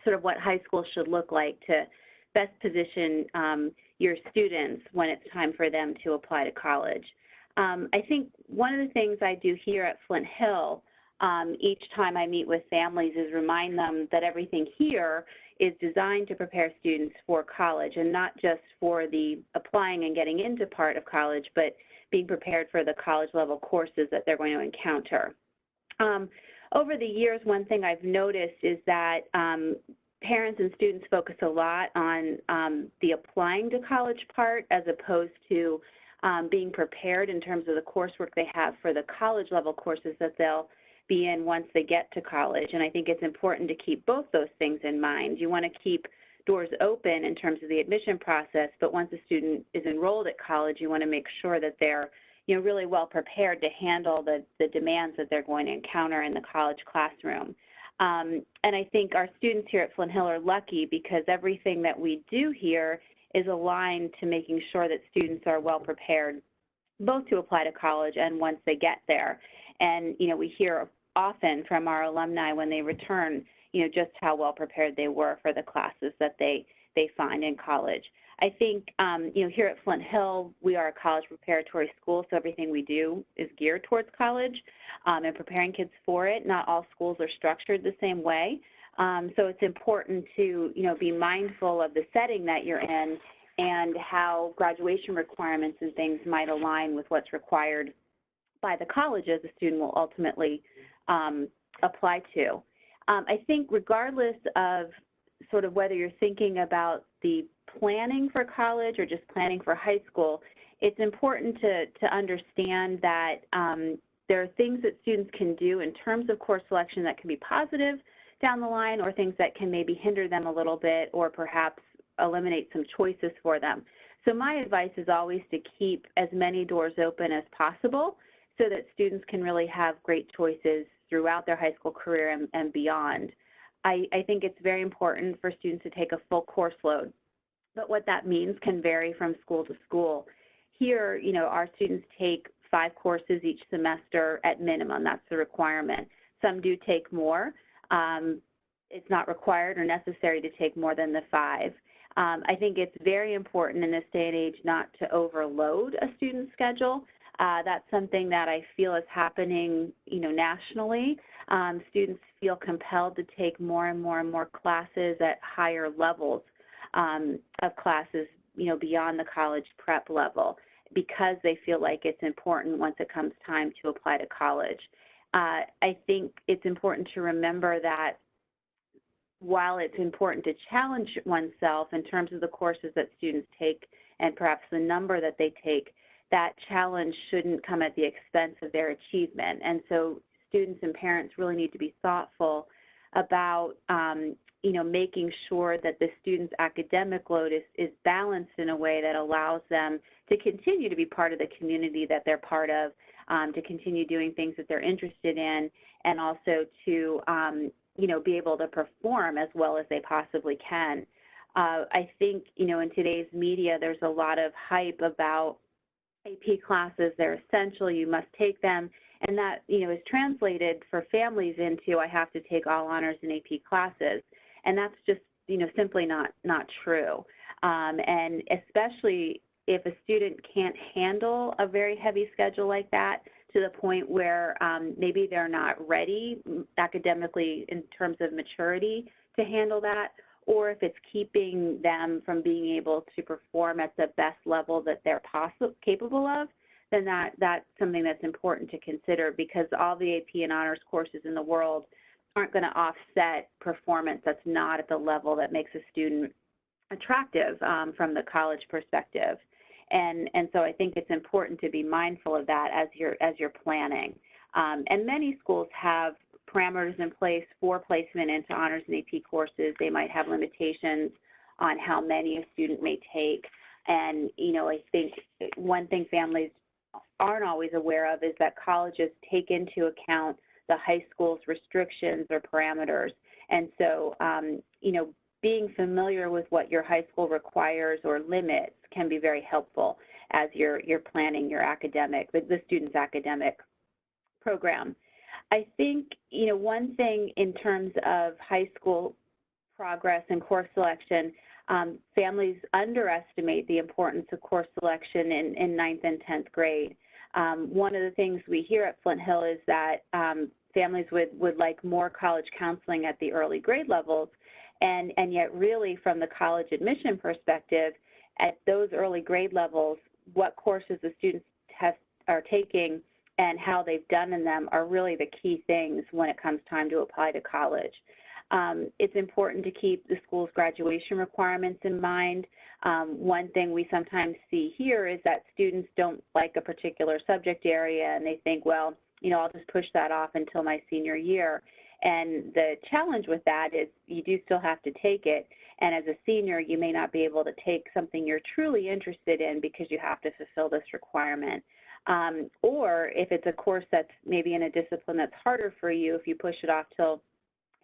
sort of what high school should look like to best position your students when it's time for them to apply to college. I think one of the things I do here at Flint Hill each time I meet with families is remind them that everything here is designed to prepare students for college, and not just for the applying and getting into part of college, but being prepared for the college level courses that they're going to encounter. Over the years, one thing I've noticed is that parents and students focus a lot on the applying to college part as opposed to being prepared in terms of the coursework they have for the college level courses that they'll be in once they get to college. And I think it's important to keep both those things in mind. You want to keep doors open in terms of the admission process, but once a student is enrolled at college, you want to make sure that they're really well prepared to handle the demands that they're going to encounter in the college classroom. And I think our students here at Flint Hill are lucky because everything that we do here is aligned to making sure that students are well prepared both to apply to college and once they get there. And, we hear often from our alumni when they return, just how well prepared they were for the classes that they find in college. I think, here at Flint Hill, we are a college preparatory school, so everything we do is geared towards college and preparing kids for it. Not all schools are structured the same way. So it's important to, be mindful of the setting that you're in and how graduation requirements and things might align with what's required by the colleges the student will ultimately apply to. I think regardless of sort of whether you're thinking about the planning for college or just planning for high school, it's important to understand that there are things that students can do in terms of course selection that can be positive down the line, or things that can maybe hinder them a little bit or perhaps eliminate some choices for them. So my advice is always to keep as many doors open as possible so that students can really have great choices throughout their high school career and beyond. I think it's very important for students to take a full course load, but what that means can vary from school to school. Here, our students take 5 courses each semester at minimum. That's the requirement. Some do take more. It's not required or necessary to take more than the 5. I think it's very important in this day and age not to overload a student's schedule. That's something that I feel is happening, nationally. Students feel compelled to take more and more and more classes at higher levels of classes, beyond the college prep level because they feel like it's important once it comes time to apply to college. I think it's important to remember that while it's important to challenge oneself in terms of the courses that students take and perhaps the number that they take, that challenge shouldn't come at the expense of their achievement. And so students and parents really need to be thoughtful about, making sure that the student's academic load is balanced in a way that allows them to continue to be part of the community that they're part of, to continue doing things that they're interested in, and also to, be able to perform as well as they possibly can. I think, in today's media, there's a lot of hype about AP classes. They're essential, you must take them, and that, is translated for families into I have to take all honors and AP classes, and that's just, simply not true. And especially if a student can't handle a very heavy schedule like that to the point where maybe they're not ready academically in terms of maturity to handle that, or if it's keeping them from being able to perform at the best level that they're capable of, then that's something that's important to consider, because all the AP and honors courses in the world aren't going to offset performance that's not at the level that makes a student attractive from the college perspective. And so I think it's important to be mindful of that as you're planning. And many schools have parameters in place for placement into honors and AP courses. They might have limitations on how many a student may take. And, I think one thing families aren't always aware of is that colleges take into account the high school's restrictions or parameters. And so, being familiar with what your high school requires or limits can be very helpful as you're planning your the student's academic program. I think, one thing in terms of high school progress in course selection, families underestimate the importance of course selection in 9th and 10th grade. One of the things we hear at Flint Hill is that families would like more college counseling at the early grade levels, and yet really from the college admission perspective, at those early grade levels, what courses the students are taking and how they've done in them are really the key things when it comes time to apply to college. It's important to keep the school's graduation requirements in mind. One thing we sometimes see here is that students don't like a particular subject area and they think, well, I'll just push that off until my senior year. And the challenge with that is you do still have to take it. And as a senior, you may not be able to take something you're truly interested in because you have to fulfill this requirement. Or if it's a course that's maybe in a discipline that's harder for you, if you push it off till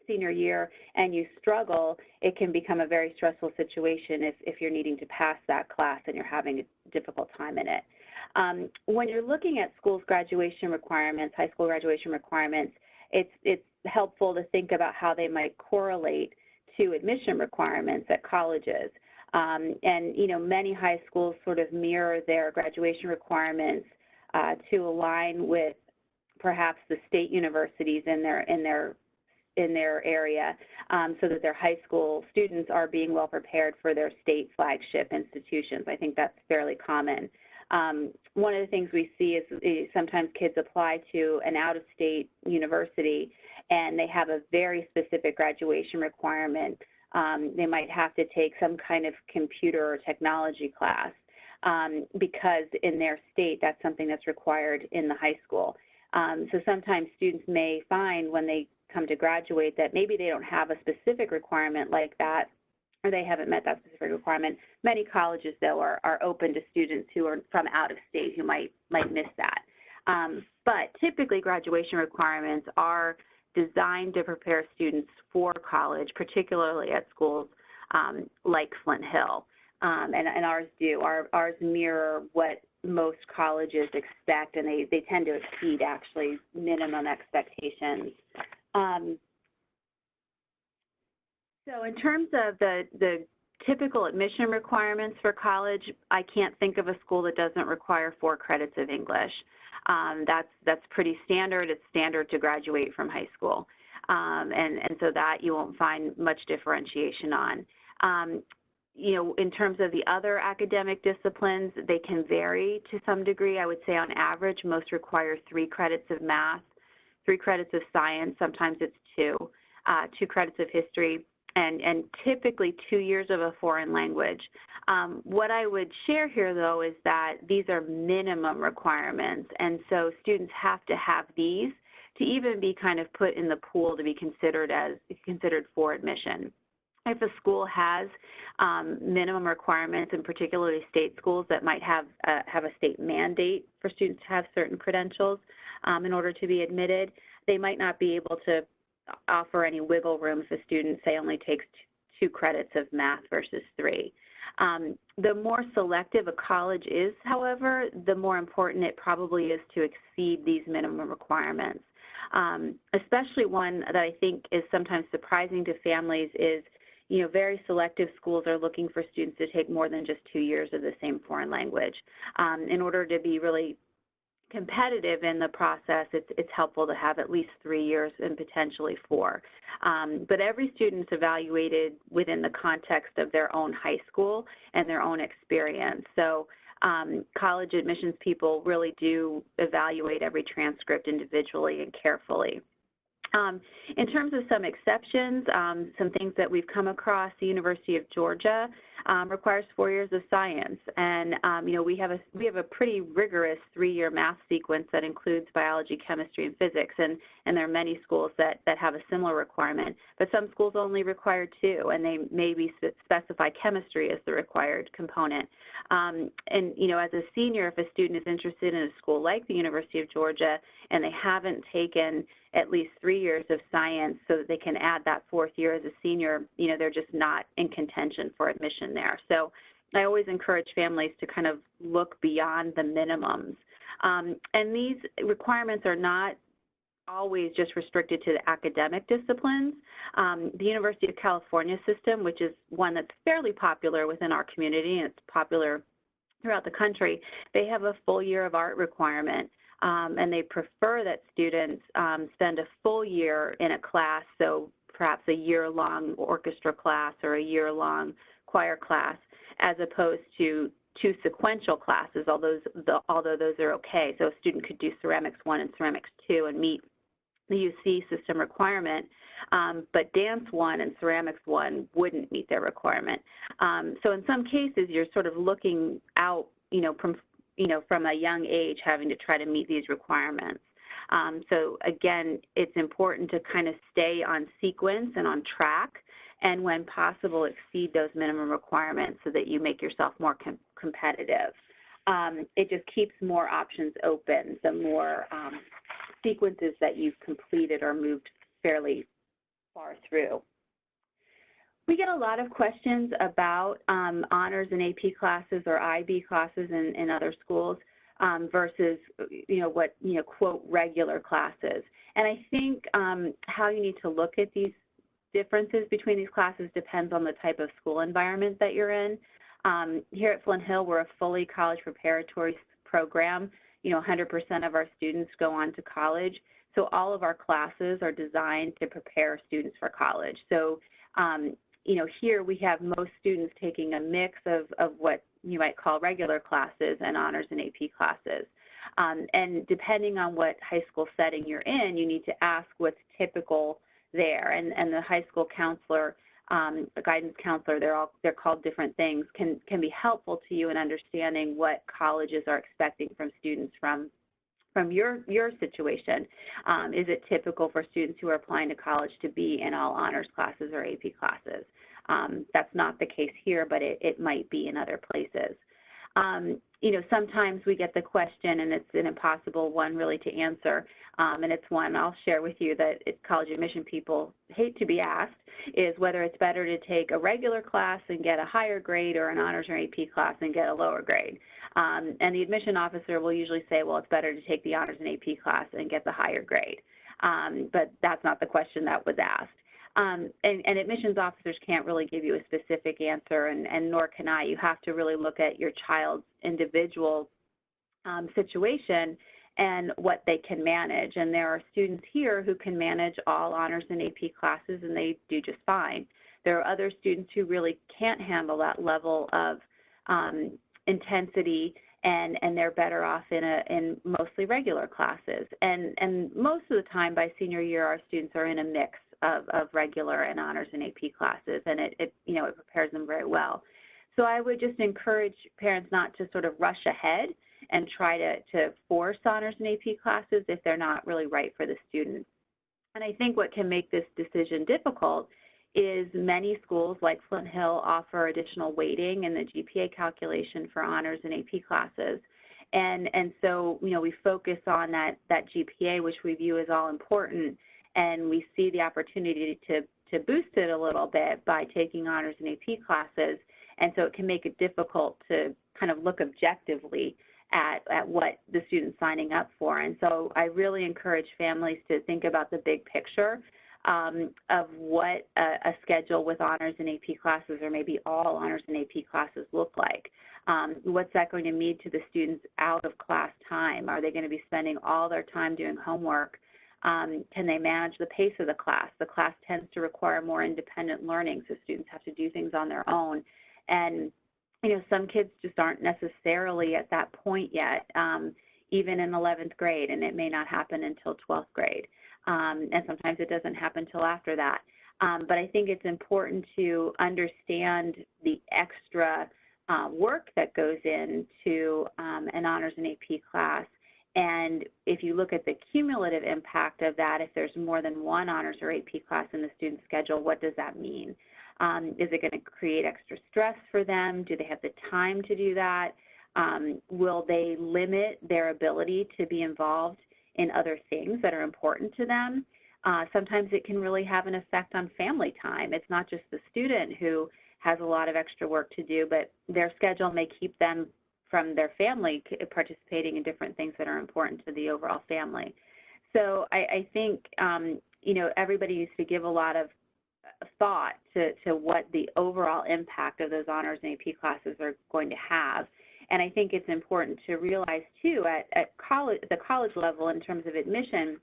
senior year and you struggle, it can become a very stressful situation if you're needing to pass that class and you're having a difficult time in it. When you're looking at schools' graduation requirements, high school graduation requirements, it's helpful to think about how they might correlate to admission requirements at colleges. And many high schools sort of mirror their graduation requirements to align with perhaps the state universities in their area, so that their high school students are being well prepared for their state flagship institutions. I think that's fairly common. One of the things we see is sometimes kids apply to an out-of-state university and they have a very specific graduation requirement. They might have to take some kind of computer or technology class because in their state that's something that's required in the high school. So sometimes students may find when they come to graduate that maybe they don't have a specific requirement like that, or they haven't met that specific requirement. Many colleges, though, are open to students who are from out of state who might miss that. But typically, graduation requirements are designed to prepare students for college, particularly at schools like Flint Hill, and ours do. Ours mirror what most colleges expect, and they tend to exceed, actually, minimum expectations. So in terms of the typical admission requirements for college, I can't think of a school that doesn't require 4 credits of English. That's pretty standard. It's standard to graduate from high school. And so that you won't find much differentiation on. In terms of the other academic disciplines, they can vary to some degree. I would say on average, most require 3 credits of math, 3 credits of science, sometimes it's 2 credits of history, and typically 2 years of a foreign language. What I would share here, though, is that these are minimum requirements, and so students have to have these to even be kind of put in the pool to be considered for admission. If a school has minimum requirements, and particularly state schools that might have a state mandate for students to have certain credentials in order to be admitted, they might not be able to offer any wiggle room if a student, say, only takes 2 credits of math versus 3. The more selective a college is, however, the more important it probably is to exceed these minimum requirements. Especially one that I think is sometimes surprising to families is, very selective schools are looking for students to take more than just 2 years of the same foreign language. In order to be really competitive in the process, it's helpful to have at least 3 years and potentially 4. But every student is evaluated within the context of their own high school and their own experience. So college admissions people really do evaluate every transcript individually and carefully. In terms of some exceptions, some things that we've come across, the University of Georgia requires 4 years of science, and we have a pretty rigorous 3-year math sequence that includes biology, chemistry, and physics, and there are many schools that have a similar requirement, but some schools only require 2, and they maybe specify chemistry as the required component. And as a senior, if a student is interested in a school like the University of Georgia and they haven't taken at least 3 years of science so that they can add that 4th year as a senior, they're just not in contention for admission there. So I always encourage families to kind of look beyond the minimums. And these requirements are not always just restricted to the academic disciplines. The University of California system, which is one that's fairly popular within our community, and it's popular throughout the country, they have a full year of art requirement, and they prefer that students spend a full year in a class, so perhaps a year-long orchestra class or a year-long choir class, as opposed to 2 sequential classes, although those are okay. So a student could do Ceramics 1 and Ceramics 2 and meet the UC system requirement, but Dance 1 and Ceramics 1 wouldn't meet their requirement. So in some cases, you're sort of looking out, from a young age, having to try to meet these requirements. So again, it's important to kind of stay on sequence and on track, and when possible, exceed those minimum requirements so that you make yourself more competitive. It just keeps more options open, the more sequences that you've completed or moved fairly far through. We get a lot of questions about honors and AP classes or IB classes in other schools versus, quote, regular classes. And I think how you need to look at these differences between these classes depends on the type of school environment that you're in. Here at Flint Hill, we're a fully college preparatory program. 100% of our students go on to college. So all of our classes are designed to prepare students for college. So, here we have most students taking a mix of what you might call regular classes and honors and AP classes. And depending on what high school setting you're in, you need to ask what's typical there. And the high school counselor, the guidance counselor, they're called different things, can be helpful to you in understanding what colleges are expecting from students from your situation. Is it typical for students who are applying to college to be in all honors classes or AP classes? That's not the case here, but it might be in other places. Sometimes we get the question, and it's an impossible one really to answer, and it's one I'll share with you that college admission people hate to be asked, is whether it's better to take a regular class and get a higher grade or an honors or AP class and get a lower grade. And the admission officer will usually say, well, it's better to take the honors and AP class and get the higher grade. But that's not the question that was asked. And admissions officers can't really give you a specific answer, and nor can I. You have to really look at your child's individual situation and what they can manage. And there are students here who can manage all honors and AP classes, and they do just fine. There are other students who really can't handle that level of intensity, and they're better off in mostly regular classes. And most of the time by senior year, our students are in a mix of regular and honors and AP classes, and it prepares them very well. So I would just encourage parents not to sort of rush ahead and try to force honors and AP classes if they're not really right for the student. And I think what can make this decision difficult is many schools like Flint Hill offer additional weighting in the GPA calculation for honors and AP classes. And so, we focus on that GPA, which we view as all important, and we see the opportunity to boost it a little bit by taking honors and AP classes. And so it can make it difficult to kind of look objectively at what the student's signing up for. And so I really encourage families to think about the big picture of what a schedule with honors and AP classes, or maybe all honors and AP classes, look like. What's that going to mean to the students out of class time? Are they going to be spending all their time doing homework? Can they manage the pace of the class? The class tends to require more independent learning, so students have to do things on their own. And, some kids just aren't necessarily at that point yet, even in 11th grade, and it may not happen until 12th grade. And sometimes it doesn't happen until after that. But I think it's important to understand the extra work that goes into an honors and AP class. And if you look at the cumulative impact of that, if there's more than one honors or AP class in the student schedule, what does that mean? Is it going to create extra stress for them? Do they have the time to do that? Will they limit their ability to be involved in other things that are important to them? Sometimes it can really have an effect on family time. It's not just the student who has a lot of extra work to do, but their schedule may keep them from their family participating in different things that are important to the overall family. So I think, you know, everybody needs to give a lot of thought to what the overall impact of those honors and AP classes are going to have. And I think it's important to realize, too, at college, the college level in terms of admission,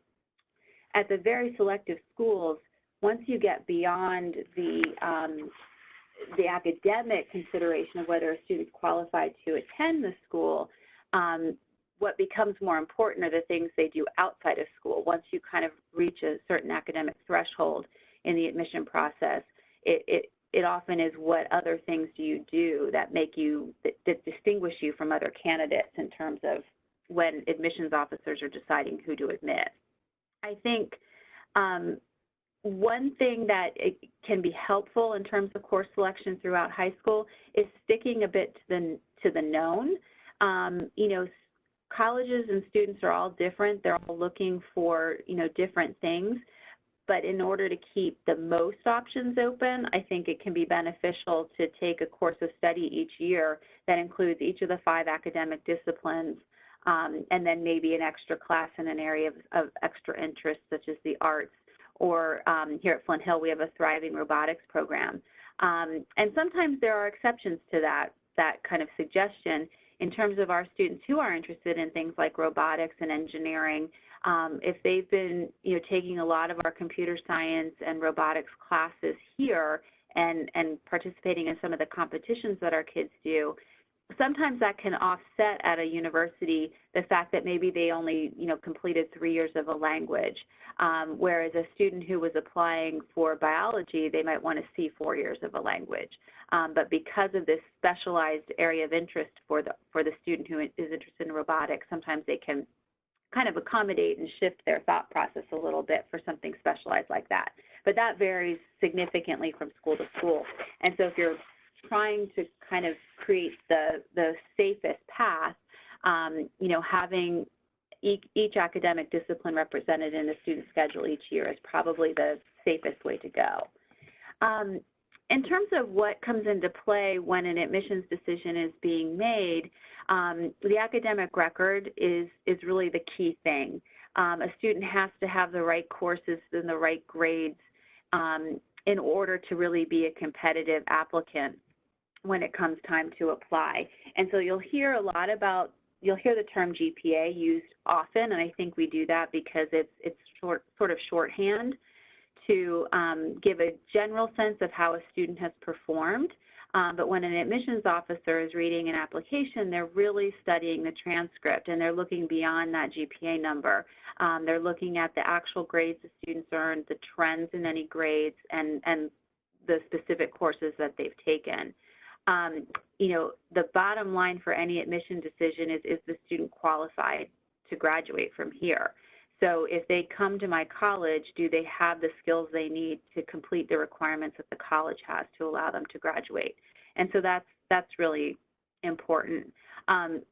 at the very selective schools, once you get beyond the academic consideration of whether a student is qualified to attend the school, what becomes more important are the things they do outside of school. Once you kind of reach a certain academic threshold in the admission process, it often is what other things do you do that make you, that distinguish you from other candidates in terms of when admissions officers are deciding who to admit. I think one thing that it can be helpful in terms of course selection throughout high school is sticking a bit to the known. You know, colleges and students are all different. They're all looking for, you know, different things. But in order to keep the most options open, I think it can be beneficial to take a course of study each year that includes each of the 5 academic disciplines, and then maybe an extra class in an area of extra interest, such as the arts. Or here at Flint Hill, we have a thriving robotics program. And sometimes there are exceptions to that kind of suggestion in terms of our students who are interested in things like robotics and engineering. If they've been, you know, taking a lot of our computer science and robotics classes here and participating in some of the competitions that our kids do, sometimes that can offset at a university the fact that maybe they only, you know, completed 3 years of a language, whereas a student who was applying for biology, they might want to see 4 years of a language. But because of this specialized area of interest for the student who is interested in robotics, sometimes they can kind of accommodate and shift their thought process a little bit for something specialized like that. But that varies significantly from school to school. And so if you're trying to kind of create the safest path, you know, having each academic discipline represented in the student schedule each year is probably the safest way to go. In terms of what comes into play when an admissions decision is being made, the academic record is really the key thing. A student has to have the right courses and the right grades in order to really be a competitive applicant when it comes time to apply. And so you'll hear the term GPA used often, and I think we do that because it's sort of shorthand to give a general sense of how a student has performed. But when an admissions officer is reading an application, they're really studying the transcript, and they're looking beyond that GPA number. They're looking at the actual grades the students earned, the trends in any grades, and the specific courses that they've taken. You know, the bottom line for any admission decision is the student qualified to graduate from here? So if they come to my college, do they have the skills they need to complete the requirements that the college has to allow them to graduate? And so that's really important.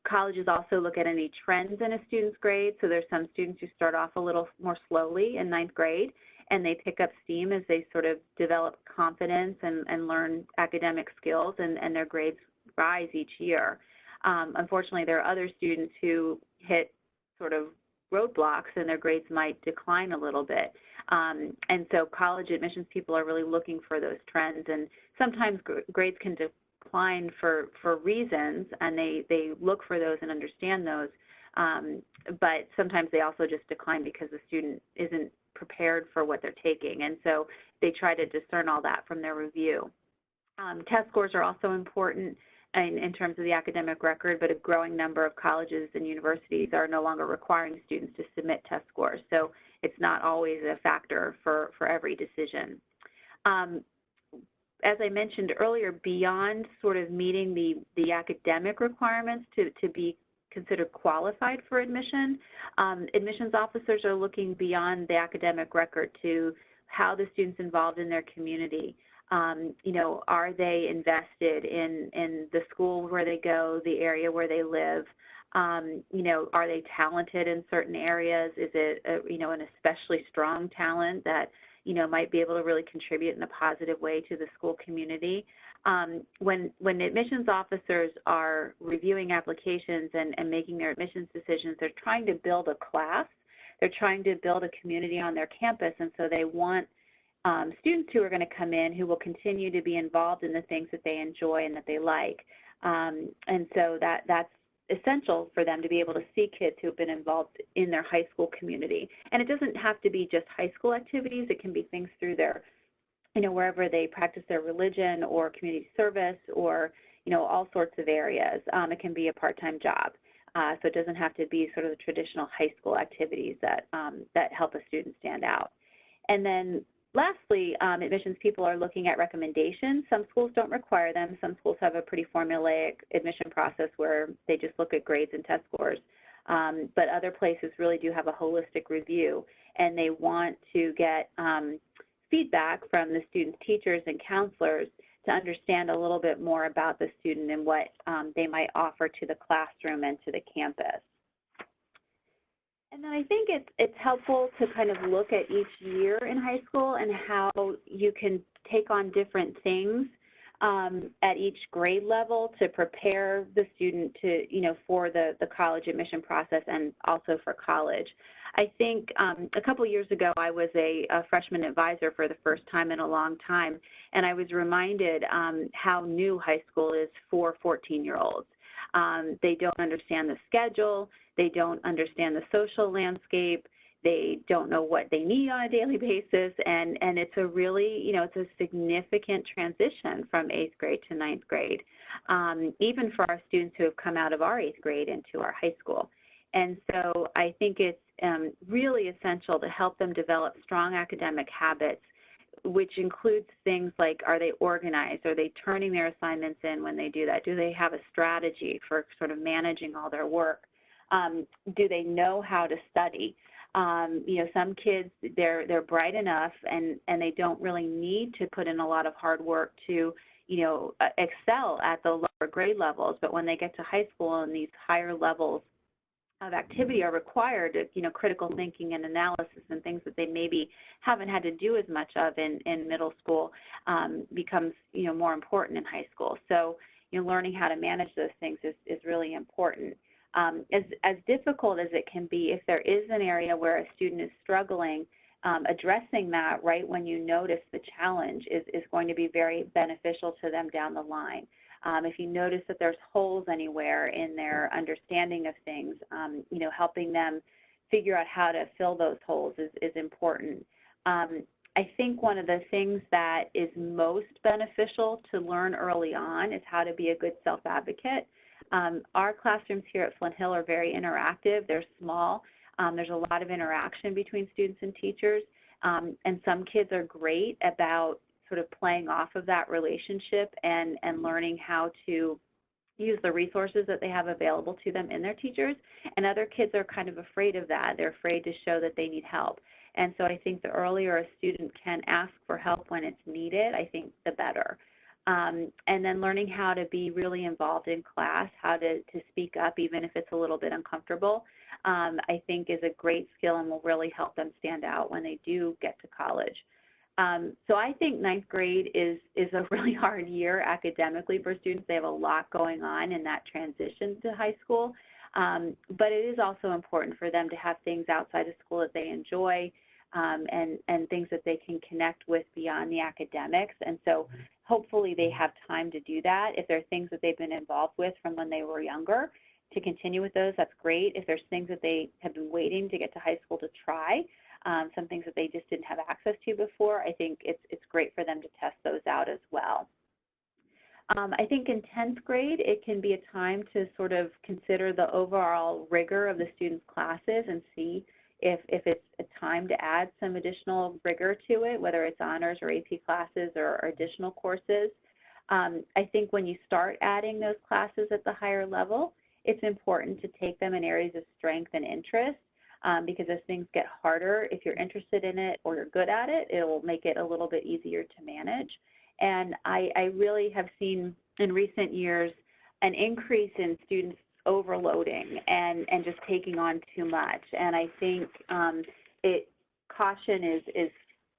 Colleges also look at any trends in a student's grade. So there's some students who start off a little more slowly in 9th grade, and they pick up steam as they sort of develop confidence and learn academic skills, and their grades rise each year. Unfortunately, there are other students who hit sort of roadblocks and their grades might decline a little bit. And so college admissions people are really looking for those trends, and sometimes grades can decline for reasons, and they look for those and understand those, but sometimes they also just decline because the student isn't prepared for what they're taking, and so they try to discern all that from their review. Test scores are also important in terms of the academic record, but a growing number of colleges and universities are no longer requiring students to submit test scores, so it's not always a factor for every decision. As I mentioned earlier, beyond sort of meeting the academic requirements to be considered qualified for admission, admissions officers are looking beyond the academic record to how the student's involved in their community. You know, are they invested in the school where they go, the area where they live? You know, are they talented in certain areas? Is it, you know, an especially strong talent that, you know, might be able to really contribute in a positive way to the school community? When admissions officers are reviewing applications and making their admissions decisions, they're trying to build a class they're trying to build a community on their campus, and so they want students who are going to come in who will continue to be involved in the things that they enjoy and that they like. And so that's essential for them to be able to see kids who have been involved in their high school community. And it doesn't have to be just high school activities. It can be things through their, wherever they practice their religion or community service or, all sorts of areas. It can be a part-time job. So it doesn't have to be sort of the traditional high school activities that, that help a student stand out. And then lastly, admissions people are looking at recommendations. Some schools don't require them. Some schools have a pretty formulaic admission process where they just look at grades and test scores. But other places really do have a holistic review, and they want to get feedback from the students' teachers and counselors to understand a little bit more about the student and what they might offer to the classroom and to the campus. And then I think it's helpful to kind of look at each year in high school and how you can take on different things at each grade level to prepare the student to, for the college admission process and also for college. I think a couple years ago, I was a freshman advisor for the first time in a long time, and I was reminded how new high school is for 14-year-olds. They don't understand the schedule. They don't understand the social landscape. They don't know what they need on a daily basis. And it's a really, it's a significant transition from 8th grade to 9th grade, even for our students who have come out of our 8th grade into our high school. And so I think it's really essential to help them develop strong academic habits, which includes things like, are they organized? Are they turning their assignments in when they do that? Do they have a strategy for sort of managing all their work? Do they know how to study? Some kids, they're bright enough and they don't really need to put in a lot of hard work to, excel at the lower grade levels. But when they get to high school and these higher levels of activity are required, critical thinking and analysis and things that they maybe haven't had to do as much of in middle school becomes, more important in high school. So, learning how to manage those things is really important. As difficult as it can be, if there is an area where a student is struggling, addressing that right when you notice the challenge is going to be very beneficial to them down the line. If you notice that there's holes anywhere in their understanding of things, helping them figure out how to fill those holes is important. I think one of the things that is most beneficial to learn early on is how to be a good self-advocate. Our classrooms here at Flint Hill are very interactive. They're small. There's a lot of interaction between students and teachers, and some kids are great about sort of playing off of that relationship and learning how to use the resources that they have available to them in their teachers. And other kids are kind of afraid of that. They're afraid to show that they need help. And so I think the earlier a student can ask for help when it's needed, I think the better. And then learning how to be really involved in class, how to speak up even if it's a little bit uncomfortable, I think is a great skill and will really help them stand out when they do get to college. So I think 9th grade is a really hard year academically for students. They have a lot going on in that transition to high school, but it is also important for them to have things outside of school that they enjoy, and things that they can connect with beyond the academics. And so hopefully they have time to do that. If there are things that they've been involved with from when they were younger, to continue with those, that's great. If there's things that they have been waiting to get to high school to try, some things that they just didn't have access to before, I think it's great for them to test those out as well. I think in 10th grade, it can be a time to sort of consider the overall rigor of the students' classes and see if it's a time to add some additional rigor to it, whether it's honors or AP classes or additional courses. I think when you start adding those classes at the higher level, it's important to take them in areas of strength and interest, because as things get harder, if you're interested in it or you're good at it, it will make it a little bit easier to manage. And I really have seen in recent years an increase in students overloading and just taking on too much. And I think caution is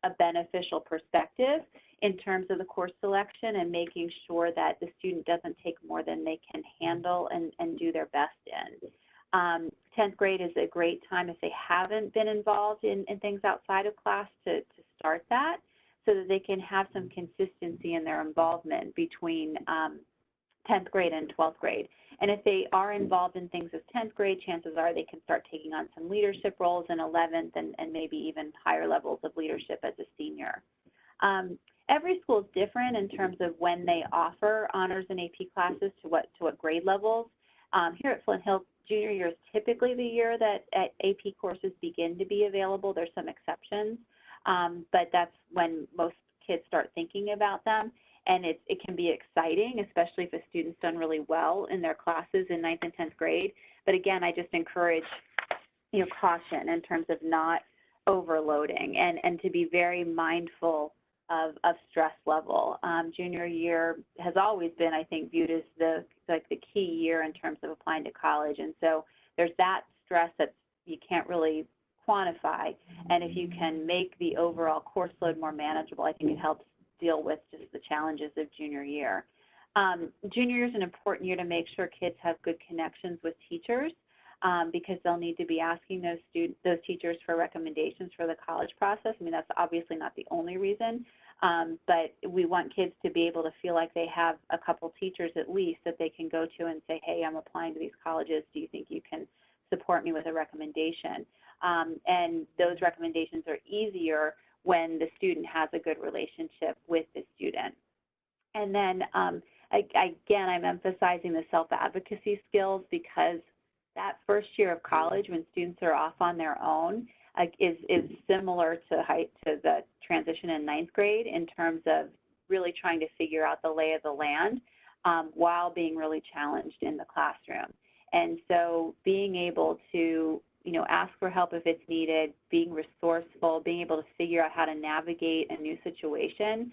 a beneficial perspective in terms of the course selection and making sure that the student doesn't take more than they can handle and do their best in. 10th grade is a great time if they haven't been involved in things outside of class to start that, so that they can have some consistency in their involvement between 10th grade and 12th grade. And if they are involved in things as 10th grade, chances are they can start taking on some leadership roles in 11th and maybe even higher levels of leadership as a senior. Every school is different in terms of when they offer honors and AP classes to what grade levels. Here at Flint Hill, junior year is typically the year that AP courses begin to be available. There's some exceptions, but that's when most kids start thinking about them. And it can be exciting, especially if a student's done really well in their classes in 9th and 10th grade. But again, I just encourage, caution in terms of not overloading and to be very mindful of stress level. Junior year has always been, I think, viewed as the key year in terms of applying to college. And so there's that stress that you can't really quantify. And if you can make the overall course load more manageable, I think it helps deal with just the challenges of junior year. Junior year is an important year to make sure kids have good connections with teachers, because they'll need to be asking those teachers for recommendations for the college process. I mean, that's obviously not the only reason, but we want kids to be able to feel like they have a couple teachers at least that they can go to and say, hey, I'm applying to these colleges. Do you think you can support me with a recommendation? And those recommendations are easier when the student has a good relationship with the student. And then, again, I'm emphasizing the self-advocacy skills, because that first year of college when students are off on their own is similar to the transition in 9th grade in terms of really trying to figure out the lay of the land while being really challenged in the classroom. And so being able to ask for help if it's needed, being resourceful, being able to figure out how to navigate a new situation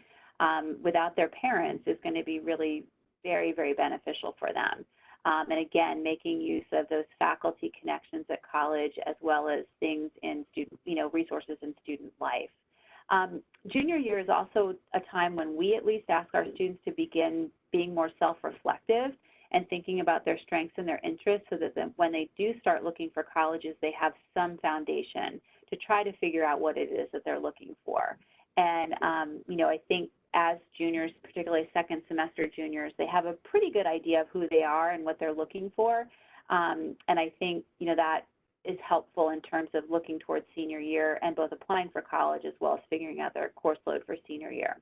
without their parents is going to be really very, very beneficial for them. And again, making use of those faculty connections at college, as well as things in student, resources in student life. Junior year is also a time when we at least ask our students to begin being more self-reflective and thinking about their strengths and their interests, so that when they do start looking for colleges, they have some foundation to try to figure out what it is that they're looking for. And, I think as juniors, particularly second semester juniors, they have a pretty good idea of who they are and what they're looking for. And I think, that is helpful in terms of looking towards senior year and both applying for college as well as figuring out their course load for senior year.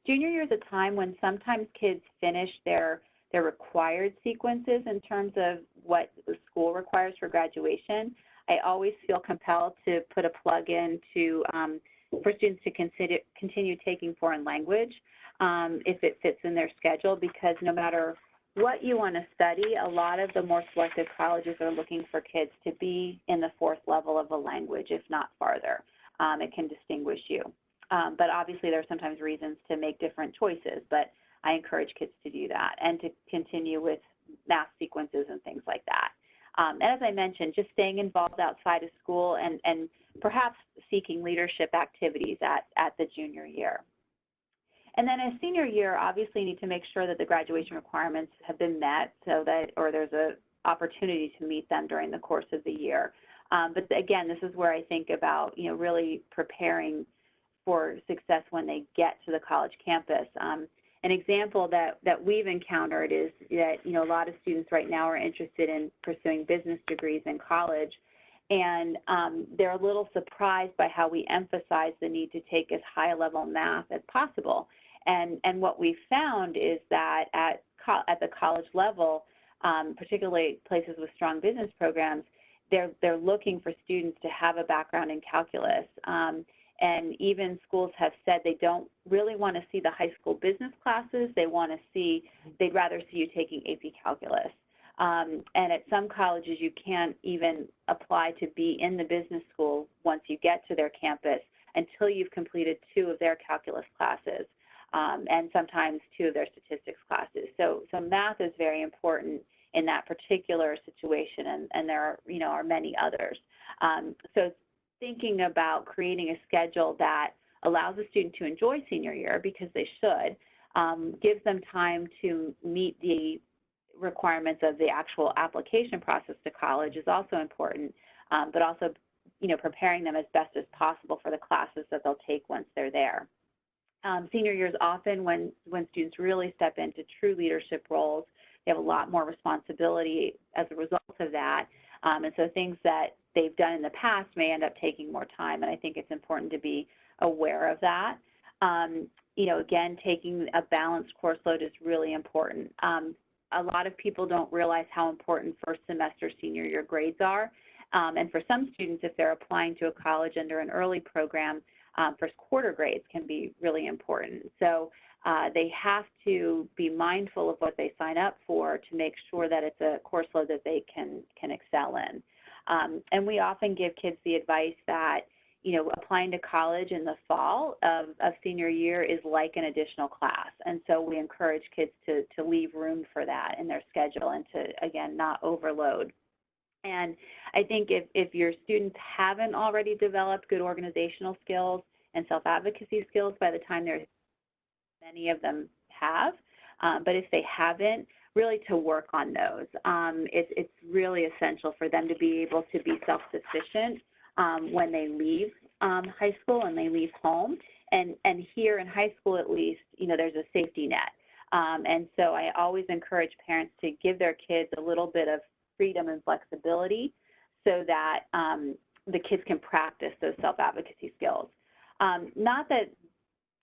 Junior year is a time when sometimes kids finish their required sequences in terms of what the school requires for graduation. I always feel compelled to put a plug in for students to continue taking foreign language if it fits in their schedule, because no matter what you want to study, a lot of the more selective colleges are looking for kids to be in the 4th level of a language, if not farther. It can distinguish you. But obviously there are sometimes reasons to make different choices, but I encourage kids to do that and to continue with math sequences and things like that. And as I mentioned, just staying involved outside of school and perhaps seeking leadership activities at the junior year. And then as senior year, obviously you need to make sure that the graduation requirements have been met, or there's an opportunity to meet them during the course of the year. But again, this is where I think about, really preparing for success when they get to the college campus. An example that we've encountered is that, a lot of students right now are interested in pursuing business degrees in college, and they're a little surprised by how we emphasize the need to take as high a level math as possible. And what we found is that at the college level, particularly places with strong business programs, they're looking for students to have a background in calculus. And even schools have said they don't really want to see the high school business classes. They'd rather see you taking AP Calculus. And at some colleges, you can't even apply to be in the business school once you get to their campus until you've completed 2 of their calculus classes, and sometimes 2 of their statistics classes. So math is very important in that particular situation, and there are many others. So thinking about creating a schedule that allows a student to enjoy senior year, because they should, gives them time to meet the requirements of the actual application process to college is also important, but also, preparing them as best as possible for the classes that they'll take once they're there. Senior year is often when students really step into true leadership roles. They have a lot more responsibility as a result of that. And so things that they've done in the past may end up taking more time, and I think it's important to be aware of that. Again, taking a balanced course load is really important. A lot of people don't realize how important first semester senior year grades are. And for some students, if they're applying to a college under an early program, first quarter grades can be really important. So they have to be mindful of what they sign up for to make sure that it's a course load that they can excel in. And we often give kids the advice that, applying to college in the fall of senior year is like an additional class. And so we encourage kids to leave room for that in their schedule and to, again, not overload. And I think if your students haven't already developed good organizational skills and self-advocacy skills by the time they're, many of them have, but if they haven't, really to work on those. It's really essential for them to be able to be self-sufficient when they leave high school and they leave home. And here in high school, at least, there's a safety net. And so I always encourage parents to give their kids a little bit of freedom and flexibility so that the kids can practice those self-advocacy skills. Not that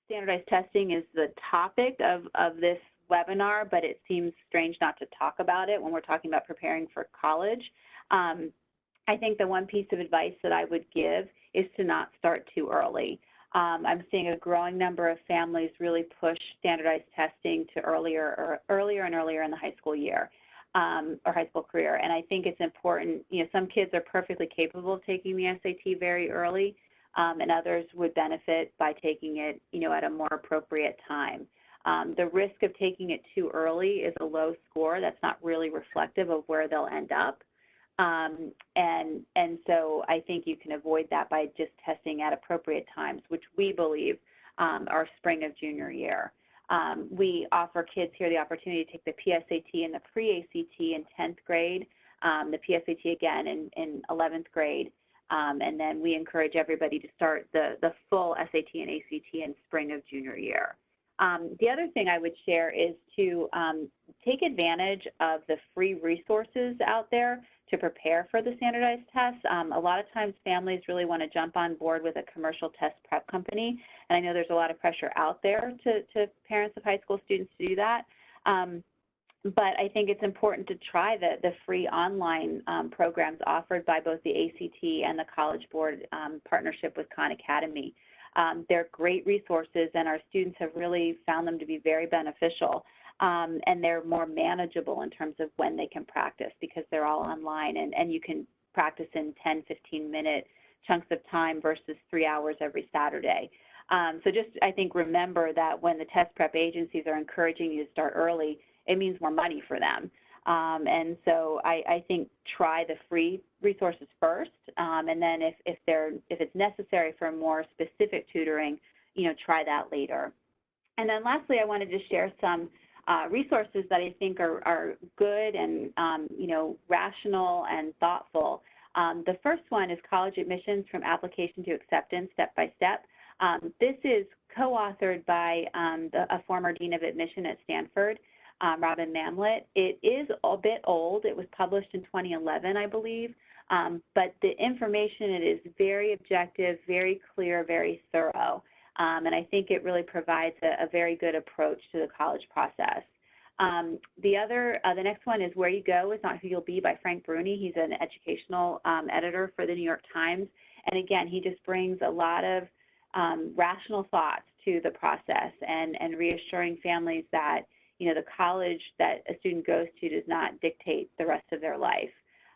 standardized testing is the topic of this webinar, but it seems strange not to talk about it when we're talking about preparing for college. I think the one piece of advice that I would give is to not start too early. I'm seeing a growing number of families really push standardized testing to earlier and earlier in the high school year or high school career. And I think it's important, some kids are perfectly capable of taking the SAT very early, and others would benefit by taking it, at a more appropriate time. The risk of taking it too early is a low score that's not really reflective of where they'll end up. And so I think you can avoid that by just testing at appropriate times, which we believe are spring of junior year. We offer kids here the opportunity to take the PSAT and the pre-ACT in 10th grade, the PSAT again in 11th grade, and then we encourage everybody to start the full SAT and ACT in spring of junior year. The other thing I would share is to take advantage of the free resources out there to prepare for the standardized tests. A lot of times families really want to jump on board with a commercial test prep company, and I know there's a lot of pressure out there to parents of high school students to do that. But I think it's important to try the free online programs offered by both the ACT and the College Board partnership with Khan Academy. They're great resources, and our students have really found them to be very beneficial. And they're more manageable in terms of when they can practice because they're all online, and you can practice in 10, 15-minute chunks of time versus 3 hours every Saturday. So just, I think, remember that when the test prep agencies are encouraging you to start early, it means more money for them. And so I think try the free resources first, and then if it's necessary for more specific tutoring, try that later. And then lastly, I wanted to share some resources that I think are good and rational and thoughtful. The first one is College Admissions from Application to Acceptance, Step by Step. This is co-authored by a former Dean of Admission at Stanford, Robin Mamlet. It is a bit old. It was published in 2011, I believe, but the information in it is very objective, very clear, very thorough. And I think it really provides a very good approach to the college process. The next one is Where You Go Is Not Who You'll Be by Frank Bruni. He's an educational editor for the New York Times. And again, he just brings a lot of rational thoughts to the process and reassuring families that, the college that a student goes to does not dictate the rest of their life.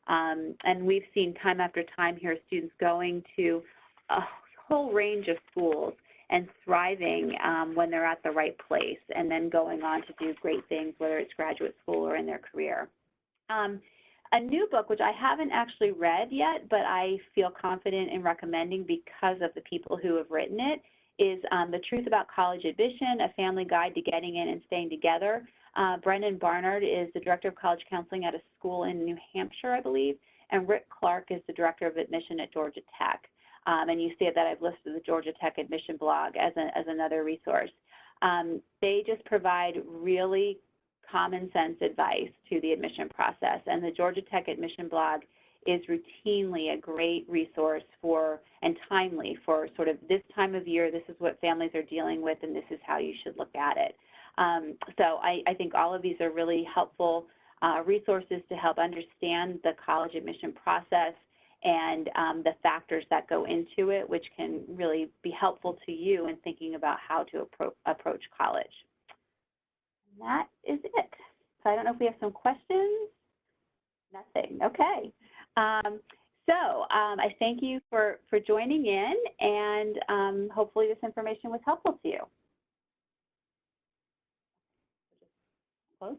And we've seen time after time here students going to a whole range of schools and thriving when they're at the right place, and then going on to do great things, whether it's graduate school or in their career. A new book, which I haven't actually read yet, but I feel confident in recommending because of the people who have written it, is The Truth About College Admission, A Family Guide to Getting In and Staying Together. Brendan Barnard is the Director of College Counseling at a school in New Hampshire, I believe, and Rick Clark is the Director of Admission at Georgia Tech. And you see that I've listed the Georgia Tech admission blog as another resource. They just provide really common sense advice to the admission process, and the Georgia Tech admission blog is routinely a great resource for and timely for sort of this time of year. This is what families are dealing with, and this is how you should look at it. So I think all of these are really helpful resources to help understand the college admission process and the factors that go into it, which can really be helpful to you in thinking about how to approach college. And that is it. So I don't know if we have some questions. Nothing. Okay. I thank you for joining in, and hopefully this information was helpful to you. Close.